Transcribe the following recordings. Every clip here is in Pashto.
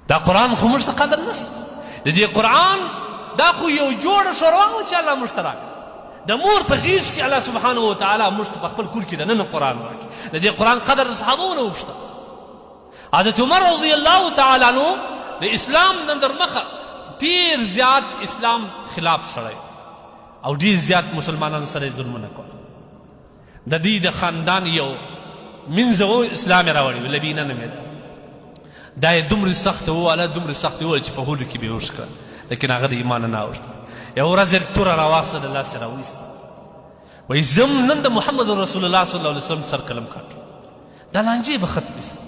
دا قرآن خو موږ ته قدر نشته. د دې قرآن دا خو یو جوړه شوروا وه چې الله موږ ته راکړه. د مور په غېږ کې الله سبحانه وتعالی موږ ته په خپل کور کې دننه قرآن راکړي. د دې قرآن قدر د صحابو نه وپوښته. حضرت عمر رضی الله تعالی عنه د اسلام نه در مخه ډېر زیات اسلام خلاف سړی او ډېر زیات مسلمانانو سره ظلمونه کول. د دې د خاندان یو منځه و اسلام یې راوړی و، لبینه نومېده. دا یې دومره سخته وواله دومره سخته وویل چې په هولو کې بېهوش کړه، لیکن هغه د ایمانه نه اوښته. یوه ورځ یې توره راواخیسته، د لاسې راویسته، وایي زم نن د محمد رسول الله صلی الله علیه وسلم سر قلم کاټو، دا لانجې به ختمې شي.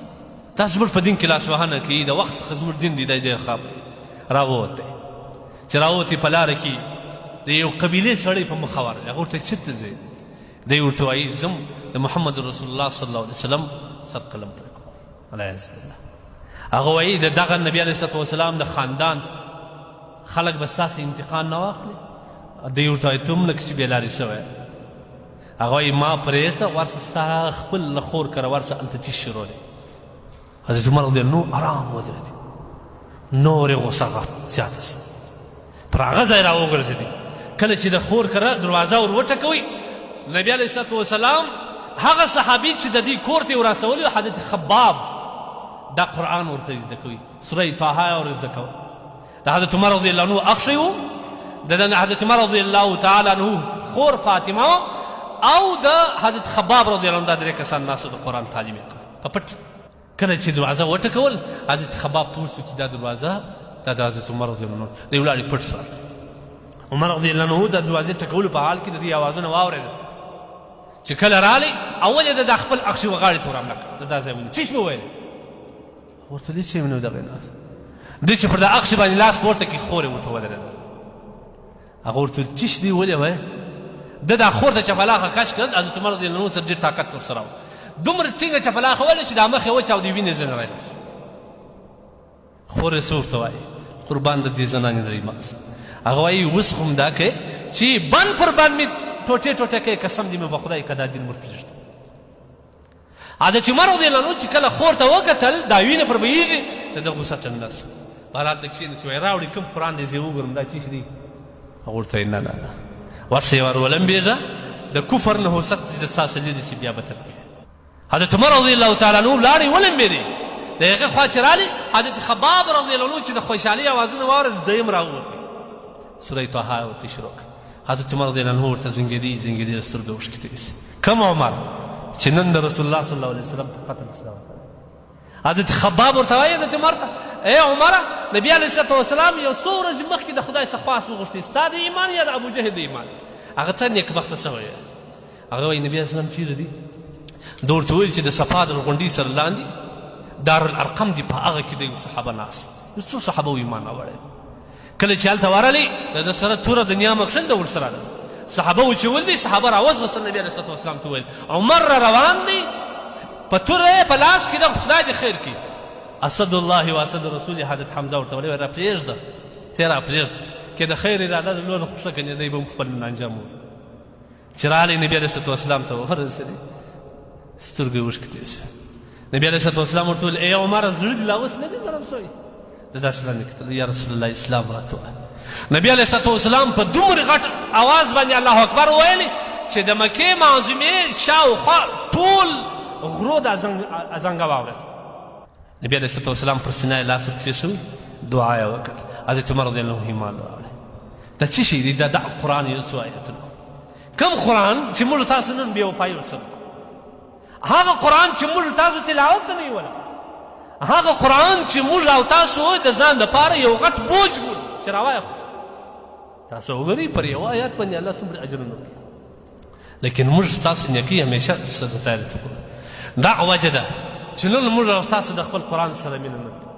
دا زموږ په دین کې لاسوهنه کوي، د وخت څخه زموږ دین دی دی ډېر خراب دی. راووتی چې راووتی په لاره کې د یو قبیلې سړی په مخه ورغی. هغه ورته چېرته ځې؟ دی ورته وایي ځم د محمد رسول الله صلی الله علیه وسلم سر قلم پرې کوم. والعیاذ بالله. هغه وایي د دغه نبي علیه الصلوة والسلام د خاندان خلک به ستاسې انتقام نه واخلي. دی ورته وایي ته هم لکه چې بېلارې شوی. هغه وایي ما پرېږده ورشه ستا خپل له خور کره ورشه هلته چیز شروع دی. حضرت عمر رضی الله عنه ارام ودرېدي، نورې غوسه زیاته شوه، پر هغه ځای را وګرځېدي. کله چې د خور کره دروازه ور وټکوي، نبي علیه الصلوة والسلام هغه صحابي چې د دې کور ته یې ورسولی حضرت خباب دا قرآن ورته زده کوي، سوره طه یې ور زده کوي. د حضرت عمر رضی الله عنه اخ شوی و، د حضرت عمر رضی الله تعالی عنه خور فاطمه او د حضرت خباب رضی الله عنه دا درې کسان ناستو د قرآن تعلیم یې کړ په پټ. کله چې دروازه وټکول، حضرت خباب پوه شو چې دا دروازه دا د حضرت عمر رضی الله عنه دی، ولاړې پټ سوال. عمر رضی الله عنه د دروازې ټکولو په حال کې د دې اوازونه واورېدل چې کله رالی، اول یې د خپل اخ شوي غاړې ته ورحمله کړه. د دا ځای ونیو، څه شوي وویل؟ ورته هېڅ شی مې نه و دغې ناست. دی چې پر د اخ شي باندې لاس پورته کړي، خور یې ورته ودرېدل. هغه ورته ویل څه شي دی، ولې وایې؟ ده دا خور ته چپلاخه کش کړل. حضرت عمر رضی الله عنه سره ډېر طاقت ورسره و، دومره ټینګه چپلاخه ویله چې دا مخ یې وچ او د وینې ځنې رانیسو. خور یې څه ورته وایي؟ قربان د دې زنانې د ایمان. هغه وایي اوس خو همدا کوې چې بند پر بند مې ټوټې ټوټې کوې، قسم دې مې په خدای که دا دین ور پرېږدم. حضرت عمر رضی الله عنه چې کله خور ته وکتل دا وینه پر بهیږي، د ده غوسه ټنډه شوه. بهرحال د کښېناست، وایي راوړي کوم قرآن دی زه یې وګورم دا څه شي دی. هغه ورته وایي نه نه نه، ورشه یې ور ولمبېږه، د کفر نه حوست چې د ستاسې لرې شي بیا به ترکوي. حضرت عمر رضی الله تعالی عنه لاړې ولمبېدې، د هغې خوا چې رالې حضرت خباب رضی الله عنه چې د خوشحالۍ اوازونه واورېد، دی هم راووتی، سوره طه یې ورته شروع کړه. حضرت عمر رضی الله عنه ورته زنګېدي زنګېدي د سترګو اوښکې تویې شوې. کوم عمر چې نن د رسول الله صلی الله علیه وسلم په قتل سره وکړی. حضرت خباب ورته وایي حضرت عمر ته، ای عمره، نبي علیه الصلوة والسلام یو څو ورځې مخکې د خدای څخه خواست وغوښتې، ستا د ایمان یا د ابوجهل د ایمان؟ هغه ته نیکبخته شوی. هغه وایي نبي علیه السلام چیرې دي؟ ده ورته وویل چې د صفا د غونډۍ سره لاندې دارالارقم دي، په هغه کې د یو صحابه ناست و، څو صحابه ایمان راوړی. کله چې هلته ورغلی، د ده سره توره دنیا مکشل ده ورسره ده. صحابه وچول دي، صحابه راوځغستل، نبي علیه الصلوة والسلام ته وویل عمر را روان دی، په توره یې په لاس کې ده، خدای دې خیر کړي. اسد الله و اسد رسول حضرت حمزه ورته ویل را پرېږده، ته را پرېږده، که د خیر اراده د لور خوښه کنې دی به هم خپل انجام وویل. چې راغلی نبي علیه الصلوة والسلام ته ورسېدی، سترګې یې اوښکې تویې شوې. نبي علیه الصلوة والسلام ورته ویل ای عمره، زړه دې لا اوس نه دی نرم شوی؟ د داسې لاندې کتل، یا رسول الله اسلام راته ووایه. نبي علیه الصلوة والسلام په دومره غټ اواز باندې الله اکبر ویلې چې د مکې معظمې شاوخوا ټول غرو د ازانګه واورېد. نبي علیه الصلوة والسلام پر سینه یې لاس ورکېښوي، دعا یې وکړه. حضرت عمر رضی الله عنه ایمان راوړی. دا څه شی دی؟ دا دع قرآن یوڅو آیتونه. کوم قرآن چې موږ تاسو نن بې وفایي ورسره، هغه قرآن چې موږ تاسو تلاوت ته نه یې وله، هغه قرآن چې موږ او تاسو د ځان لپاره یو غټ بوج بولو چې راوایخو. تاسو وګورئ پر یو آیات باندې الله څومره اجرونه ورکوي، لیکن موږ ستاسو نیکي همیشه سره ځای ته کړو. دا وجه ده چې نن موږ او تاسو د خپل قرآن سره مینه نه لرو.